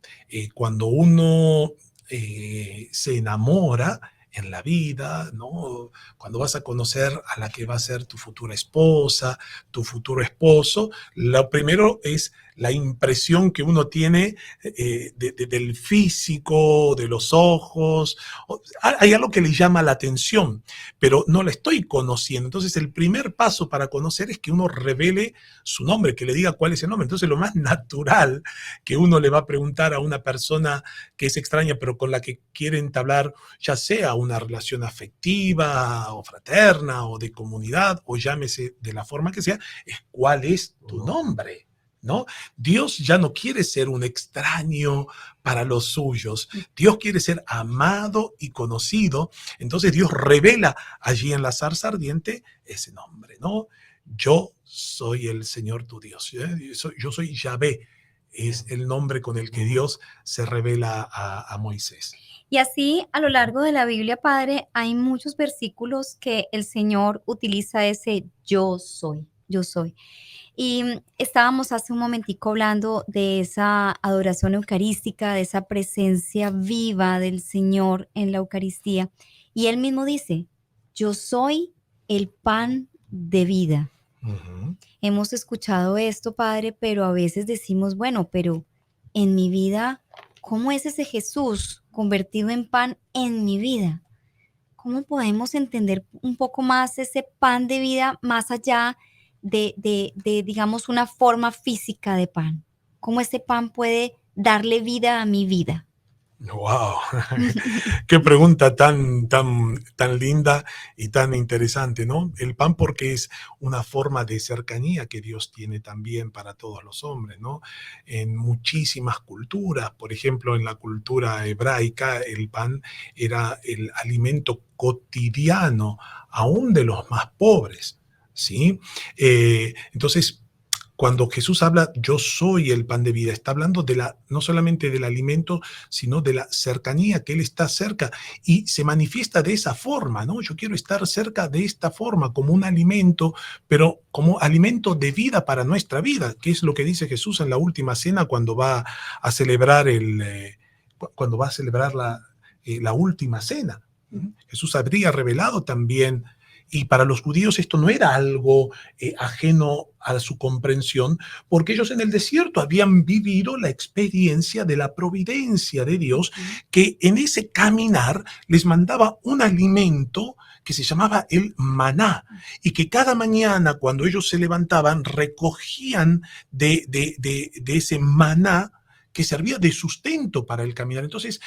cuando uno se enamora en la vida, ¿no? Cuando vas a conocer a la que va a ser tu futura esposa, tu futuro esposo, lo primero es la impresión que uno tiene del físico, de los ojos. Hay algo que le llama la atención, pero no la estoy conociendo. Entonces el primer paso para conocer es que uno revele su nombre, que le diga cuál es el nombre. Entonces lo más natural que uno le va a preguntar a una persona que es extraña, pero con la que quiere entablar ya sea una relación afectiva o fraterna o de comunidad, o llámese de la forma que sea, es cuál es tu nombre, ¿no? Dios ya no quiere ser un extraño para los suyos. Dios quiere ser amado y conocido. Entonces Dios revela allí en la zarza ardiente ese nombre, ¿no? Yo soy el Señor tu Dios. Yo soy Yahvé. Es el nombre con el que Dios se revela a Moisés. Y así, a lo largo de la Biblia, Padre, hay muchos versículos que el Señor utiliza ese yo soy, yo soy. Y estábamos hace un momentico hablando de esa adoración eucarística, de esa presencia viva del Señor en la Eucaristía. Y Él mismo dice, yo soy el pan de vida. Uh-huh. Hemos escuchado esto, Padre, pero a veces decimos, bueno, pero en mi vida, ¿cómo es ese Jesús convertido en pan en mi vida? ¿Cómo podemos entender un poco más ese pan de vida más allá de digamos, una forma física de pan? ¿Cómo ese pan puede darle vida a mi vida? ¡Wow! Qué pregunta tan linda y tan interesante, ¿no? El pan, porque es una forma de cercanía que Dios tiene también para todos los hombres, ¿no? En muchísimas culturas, por ejemplo, en la cultura hebraica, el pan era el alimento cotidiano, aún de los más pobres, ¿sí? Entonces, cuando Jesús habla, yo soy el pan de vida, está hablando no solamente del alimento, sino de la cercanía, que Él está cerca y se manifiesta de esa forma, ¿no? Yo quiero estar cerca de esta forma, como un alimento, pero como alimento de vida para nuestra vida, que es lo que dice Jesús en la última cena cuando va a celebrar la última cena. Jesús habría revelado también. Y para los judíos esto no era algo ajeno a su comprensión, porque ellos en el desierto habían vivido la experiencia de la providencia de Dios, que en ese caminar les mandaba un alimento que se llamaba el maná, y que cada mañana cuando ellos se levantaban recogían de ese maná que servía de sustento para el caminar. Entonces,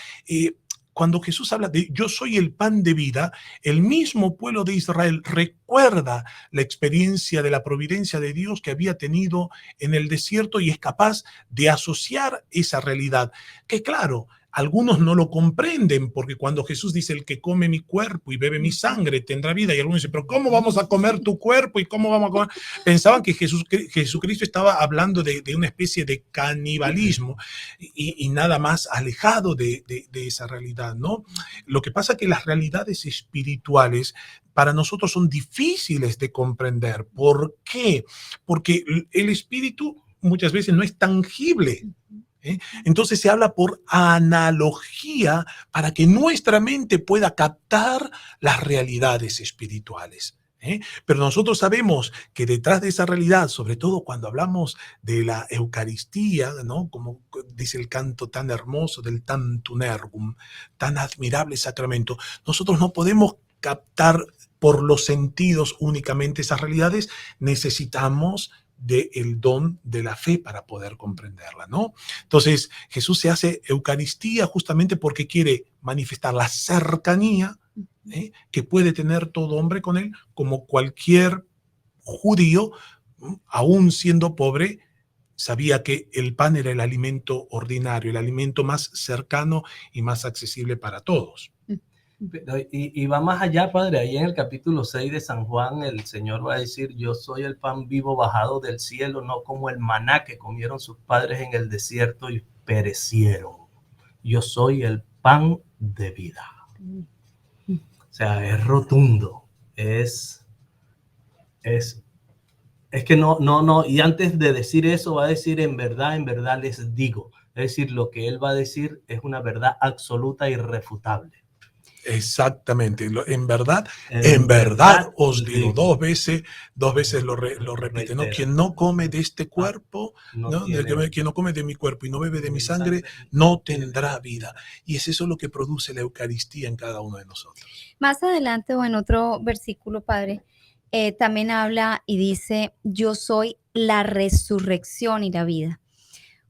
cuando Jesús habla de yo soy el pan de vida, el mismo pueblo de Israel recuerda la experiencia de la providencia de Dios que había tenido en el desierto y es capaz de asociar esa realidad. Que claro, algunos no lo comprenden porque cuando Jesús dice el que come mi cuerpo y bebe mi sangre tendrá vida, y algunos dicen, pero ¿cómo vamos a comer tu cuerpo y cómo vamos a comer? Pensaban que Jesucristo estaba hablando de una especie de canibalismo y nada más alejado de esa realidad, ¿no? Lo que pasa es que las realidades espirituales para nosotros son difíciles de comprender. ¿Por qué? Porque el espíritu muchas veces no es tangible. Entonces se habla por analogía para que nuestra mente pueda captar las realidades espirituales. Pero nosotros sabemos que detrás de esa realidad, sobre todo cuando hablamos de la Eucaristía, ¿no? Como dice el canto tan hermoso del Tantum Ergum, tan admirable sacramento, nosotros no podemos captar por los sentidos únicamente esas realidades, necesitamos del don de la fe para poder comprenderla, ¿no? Entonces, Jesús se hace Eucaristía justamente porque quiere manifestar la cercanía que puede tener todo hombre con él, como cualquier judío, aún siendo pobre, sabía que el pan era el alimento ordinario, el alimento más cercano y más accesible para todos. Y va más allá, Padre. Ahí en el capítulo 6 de San Juan, el Señor va a decir: yo soy el pan vivo bajado del cielo, no como el maná que comieron sus padres en el desierto y perecieron. Yo soy el pan de vida. O sea, es rotundo. Es que no. Y antes de decir eso, va a decir: en verdad les digo. Es decir, lo que él va a decir es una verdad absoluta e irrefutable. Exactamente, en verdad os digo, dos veces lo repite, ¿no? Quien no come de este cuerpo, ¿no? Quien no come de mi cuerpo y no bebe de mi sangre, no tendrá vida. Y es eso lo que produce la Eucaristía en cada uno de nosotros. Más adelante o en otro versículo, Padre, también habla y dice: yo soy la resurrección y la vida.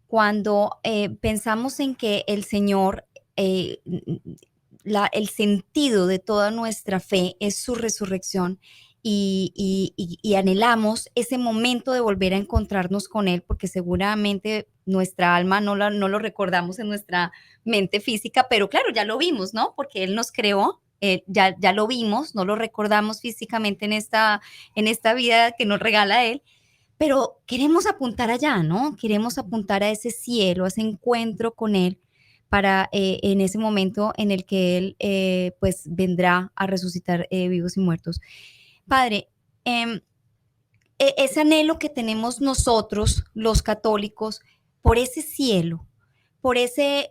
Cuando pensamos en que el Señor, el sentido de toda nuestra fe es su resurrección, y anhelamos ese momento de volver a encontrarnos con Él, porque seguramente nuestra alma no lo recordamos en nuestra mente física, pero claro, ya lo vimos, ¿no? Porque Él nos creó. Ya lo vimos, no lo recordamos físicamente en esta vida que nos regala Él, pero queremos apuntar allá, ¿no? Queremos apuntar a ese cielo, a ese encuentro con Él, para en ese momento en el que Él pues vendrá a resucitar vivos y muertos. Padre, ese anhelo que tenemos nosotros, los católicos, por ese cielo, por ese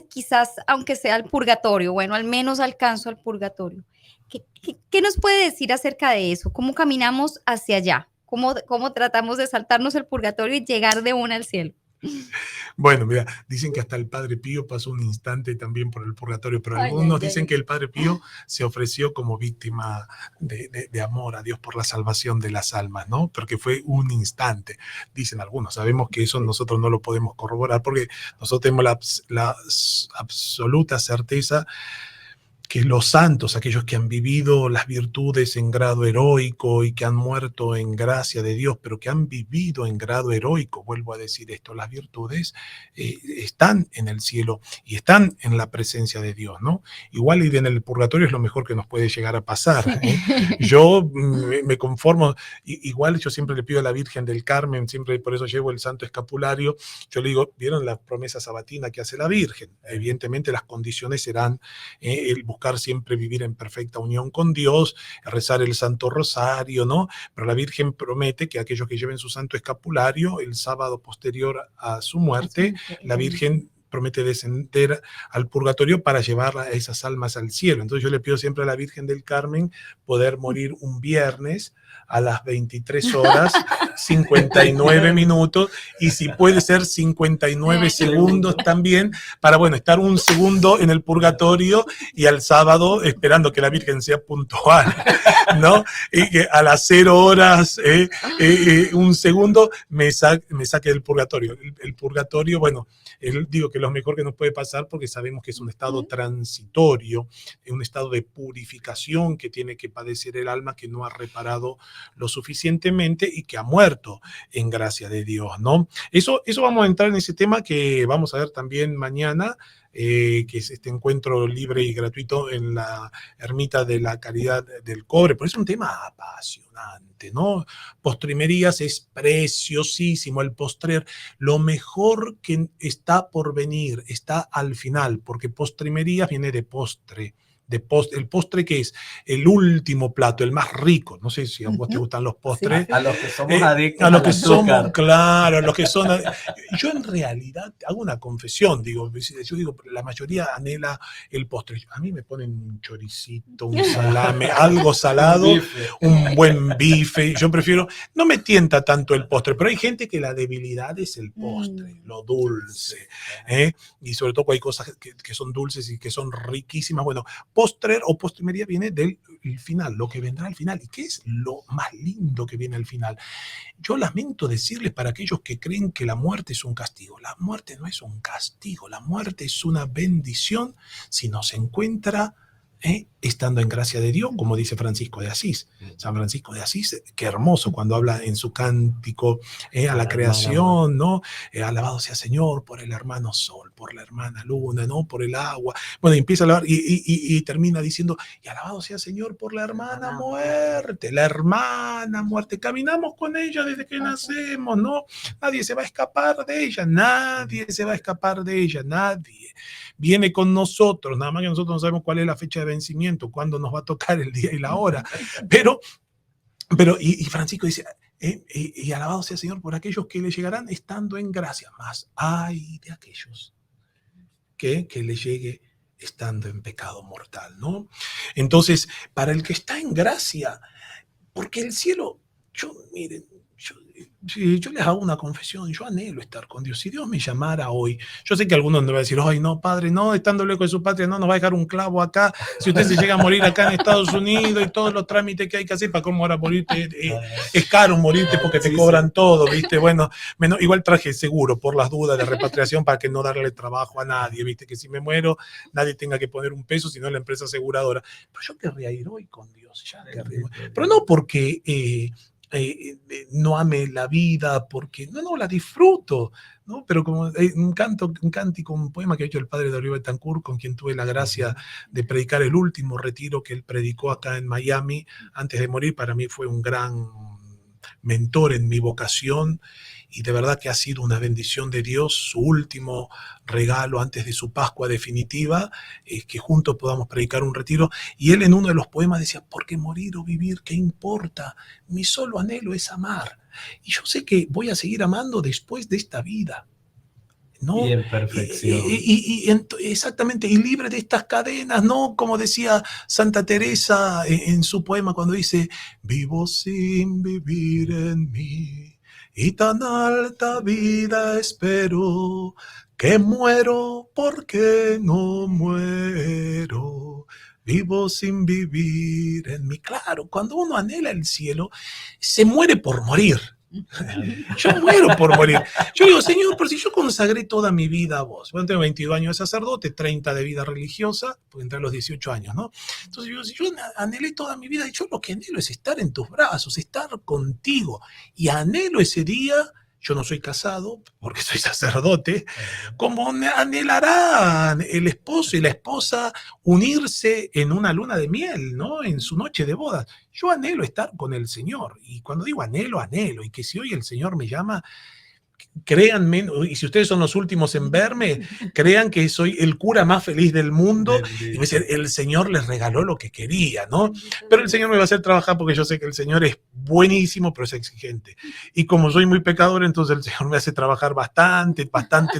quizás, aunque sea el purgatorio, bueno, al menos alcanzo al purgatorio. ¿Qué nos puede decir acerca de eso? ¿Cómo caminamos hacia allá? ¿Cómo tratamos de saltarnos el purgatorio y llegar de una al cielo? Bueno, mira, dicen que hasta el Padre Pío pasó un instante también por el purgatorio, pero algunos dicen que el Padre Pío se ofreció como víctima de amor a Dios por la salvación de las almas, ¿no? Porque fue un instante, dicen algunos. Sabemos que eso nosotros no lo podemos corroborar porque nosotros tenemos la absoluta certeza que los santos, aquellos que han vivido las virtudes en grado heroico y que han muerto en gracia de Dios, pero que han vivido en grado heroico, vuelvo a decir esto, las virtudes están en el cielo y están en la presencia de Dios, ¿no? Igual ir en el purgatorio es lo mejor que nos puede llegar a pasar, ¿eh? Yo me conformo, igual yo siempre le pido a la Virgen del Carmen, siempre por eso llevo el Santo Escapulario, yo le digo, ¿vieron la promesa sabatina que hace la Virgen? Evidentemente las condiciones serán el buscar siempre vivir en perfecta unión con Dios, rezar el Santo Rosario, ¿no? Pero la Virgen promete que aquellos que lleven su Santo Escapulario el sábado posterior a su muerte, la Virgen promete descender al purgatorio para llevar a esas almas al cielo. Entonces yo le pido siempre a la Virgen del Carmen poder morir un viernes a las 23 horas, 59 minutos, y si puede ser 59 segundos también, para, bueno, estar un segundo en el purgatorio y al sábado esperando que la Virgen sea puntual, ¿no? Y que a las 0 horas, un segundo, me saque del purgatorio. El purgatorio, bueno, digo que es lo mejor que nos puede pasar porque sabemos que es un estado transitorio, un estado de purificación que tiene que padecer el alma que no ha reparado lo suficientemente y que ha muerto en gracia de Dios, ¿no? Eso vamos a entrar en ese tema que vamos a ver también mañana, que es este encuentro libre y gratuito en la Ermita de la Caridad del Cobre. Pero es un tema apasionante, ¿no? Postrimerías es preciosísimo, el postrer, lo mejor que está por venir, está al final, porque postrimerías viene de postre. El postre que es el último plato, el más rico. No sé si a vos te gustan los postres. Sí, a los que somos adictos a los que azúcar. somos, claro, a los que son. Yo en realidad hago una confesión, yo digo, la mayoría anhela el postre. A mí me ponen un choricito, un salame, algo salado, un buen bife. Yo prefiero, no me tienta tanto el postre, pero hay gente que la debilidad es el postre, lo dulce, y sobre todo hay cosas que son dulces y que son riquísimas. Bueno, postrer o postrimería viene del final, lo que vendrá al final. ¿Y qué es lo más lindo que viene al final? Yo lamento decirles para aquellos que creen que la muerte es un castigo. La muerte no es un castigo, la muerte es una bendición si nos encuentra estando en gracia de Dios, como dice Francisco de Asís. San Francisco de Asís, qué hermoso cuando habla en su cántico a la creación, ¿no? Alabado sea Señor por el hermano sol, por la hermana luna, ¿no? Por el agua. Bueno, empieza a hablar y termina diciendo, y alabado sea Señor por la hermana muerte, la hermana muerte. Caminamos con ella desde que nacemos, ¿no? Nadie se va a escapar de ella, nadie se va a escapar de ella, nadie. Viene con nosotros, nada más que nosotros no sabemos cuál es la fecha de vencimiento, cuándo nos va a tocar el día y la hora. Pero y Francisco dice, y alabado sea Señor por aquellos que le llegarán estando en gracia, más ay de aquellos que le llegue estando en pecado mortal, ¿no? Entonces, para el que está en gracia, porque el cielo, miren, yo les hago una confesión, yo anhelo estar con Dios. Si Dios me llamara hoy, yo sé que algunos me van a decir, ay, no, padre, no, estando lejos de su patria, no nos va a dejar un clavo acá. Si usted se llega a morir acá en Estados Unidos y todos los trámites que hay que hacer para cómo ahora morirte, es caro morirte porque te cobran todo, ¿viste? Bueno, igual traje seguro por las dudas de repatriación para que no darle trabajo a nadie, ¿viste? Que si me muero, nadie tenga que poner un peso, sino la empresa aseguradora. Pero yo querría ir hoy con Dios, ya querría. Pero no porque no ame la vida, porque no la disfruto, ¿no? Pero como un cántico, un poema que ha hecho el padre Darío Betancourt, con quien tuve la gracia de predicar el último retiro que él predicó acá en Miami antes de morir, para mí fue un gran mentor en mi vocación y de verdad que ha sido una bendición de Dios, su último regalo antes de su Pascua definitiva, que juntos podamos predicar un retiro. Y él en uno de los poemas decía, porque morir o vivir, ¿qué importa? Mi solo anhelo es amar. Y yo sé que voy a seguir amando después de esta vida, ¿no? Y en perfección. Exactamente, y libre de estas cadenas, ¿no? Como decía Santa Teresa en su poema cuando dice, vivo sin vivir en mí, y tan alta vida espero, que muero porque no muero. Vivo sin vivir en mí. Claro, cuando uno anhela el cielo, se muere por morir. Yo muero por morir. Yo digo, Señor, pero si yo consagré toda mi vida a vos. Bueno, tengo 22 años de sacerdote, 30 de vida religiosa, porque entré a los 18 años, ¿no? Entonces yo, si yo anhelé toda mi vida, y yo lo que anhelo es estar en tus brazos, estar contigo. Y anhelo ese día, yo no soy casado, porque soy sacerdote, como anhelarán el esposo y la esposa unirse en una luna de miel, ¿no? En su noche de bodas. Yo anhelo estar con el Señor. Y cuando digo anhelo, anhelo. Y que si hoy el Señor me llama, créanme, y si ustedes son los últimos en verme, crean que soy el cura más feliz del mundo. Y me dice, el Señor les regaló lo que quería, ¿no? Pero el Señor me va a hacer trabajar porque yo sé que el Señor es buenísimo, pero es exigente. Y como soy muy pecador, entonces el Señor me hace trabajar bastante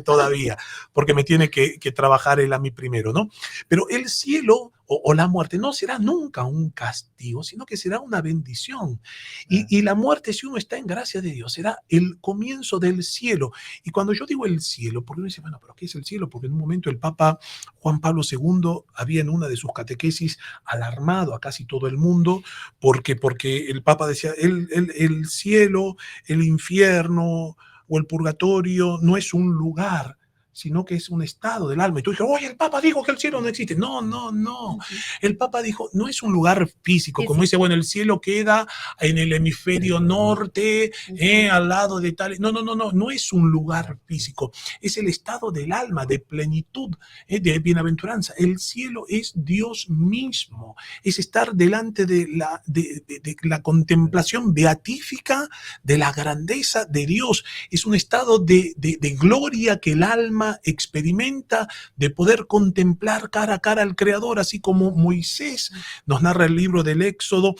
todavía, porque me tiene que trabajar Él a mí primero, ¿no? Pero el cielo o la muerte no será nunca un castigo, sino que será una bendición. Y la muerte, si uno está en gracia de Dios, será el comienzo del cielo. Y cuando yo digo el cielo, porque uno dice, bueno, ¿pero qué es el cielo? Porque en un momento el Papa Juan Pablo II había en una de sus catequesis alarmado a casi todo el mundo, porque el Papa decía, el cielo, el infierno o el purgatorio no es un lugar, sino que es un estado del alma. Y tú dices, oye, el Papa dijo que el cielo no existe. No. El Papa dijo, no es un lugar físico, como dice, bueno, el cielo queda en el hemisferio norte, al lado de tal. No es un lugar físico. Es el estado del alma, de plenitud, de bienaventuranza. El cielo es Dios mismo. Es estar delante de la contemplación beatífica de la grandeza de Dios. Es un estado de gloria que el alma experimenta, de poder contemplar cara a cara al Creador, así como Moisés nos narra el libro del Éxodo,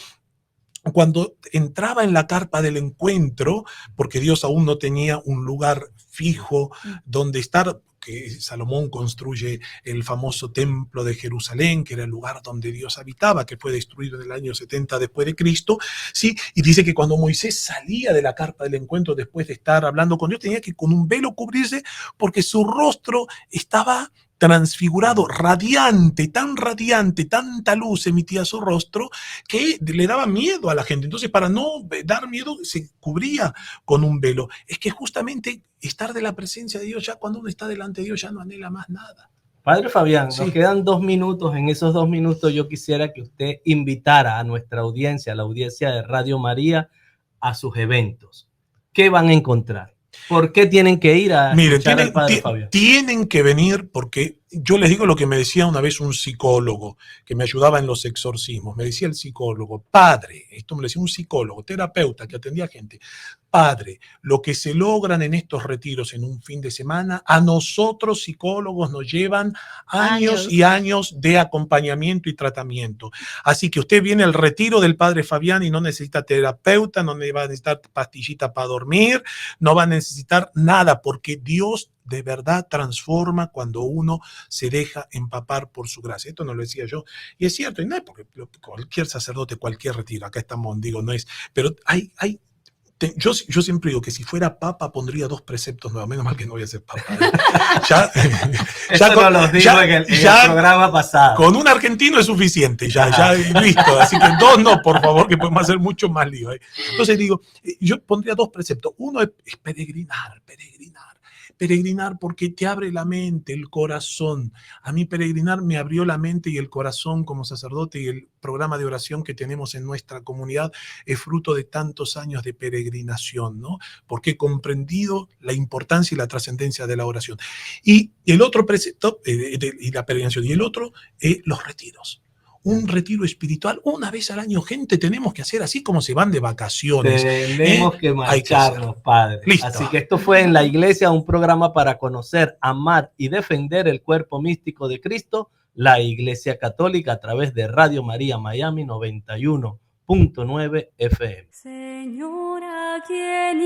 cuando entraba en la carpa del encuentro, porque Dios aún no tenía un lugar fijo donde estar, que Salomón construye el famoso templo de Jerusalén, que era el lugar donde Dios habitaba, que fue destruido en el año 70 después de Cristo, ¿sí? Y dice que cuando Moisés salía de la carpa del encuentro después de estar hablando con Dios, tenía que con un velo cubrirse porque su rostro estaba transfigurado, radiante, tanta luz emitía su rostro que le daba miedo a la gente. Entonces, para no dar miedo, se cubría con un velo. Es que justamente estar de la presencia de Dios, ya cuando uno está delante de Dios, ya no anhela más nada. Padre Fabián, Sí. nos quedan 2 minutos. En esos 2 minutos yo quisiera que usted invitara a nuestra audiencia, a la audiencia de Radio María, a sus eventos. ¿Qué van a encontrar? ¿Por qué tienen que ir a Miren, escuchar al Padre Fabián? tienen que venir porque yo les digo lo que me decía una vez un psicólogo que me ayudaba en los exorcismos. Me decía el psicólogo, padre, esto me lo decía un psicólogo, terapeuta que atendía gente. Padre, lo que se logran en estos retiros en un fin de semana, a nosotros psicólogos nos llevan años y años de acompañamiento y tratamiento. Así que usted viene al retiro del Padre Fabián y no necesita terapeuta, no va a necesitar pastillita para dormir, no va a necesitar nada, porque Dios de verdad transforma cuando uno se deja empapar por su gracia. Esto no lo decía yo, y es cierto, y no es porque cualquier sacerdote, cualquier retiro, acá estamos, digo, no es, pero yo siempre digo que si fuera papa pondría 2 preceptos nuevos, menos mal que no voy a ser papa. Eso no los digo en el programa pasado. Con un argentino es suficiente, ya listo, así que 2 no, por favor, que podemos hacer mucho más lío. Entonces digo, yo pondría 2 preceptos. Uno es peregrinar, porque te abre la mente, el corazón. A mí peregrinar me abrió la mente y el corazón como sacerdote, y el programa de oración que tenemos en nuestra comunidad es fruto de tantos años de peregrinación, ¿no? Porque he comprendido la importancia y la trascendencia de la oración. Y el otro precepto, y la peregrinación, y el otro, los retiros. Un retiro espiritual, una vez al año, gente, tenemos que hacer así como se van de vacaciones. Tenemos que marcharnos, padre. Listo. Así que esto fue En la Iglesia, un programa para conocer, amar y defender el cuerpo místico de Cristo, la Iglesia Católica, a través de Radio María Miami 91.9 FM. Señor, ¿a quién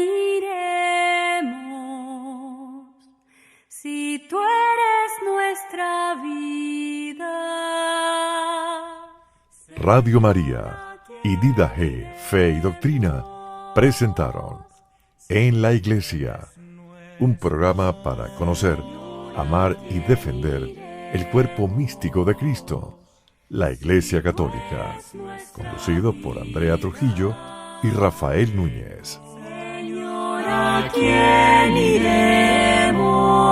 iremos si tú eres nuestra vida? Radio María y Dida G, Fe y Doctrina presentaron En la Iglesia, un programa para conocer, amar y defender el cuerpo místico de Cristo, la Iglesia Católica, conducido por Andrea Trujillo y Rafael Núñez. Señor, ¿a quién iremos?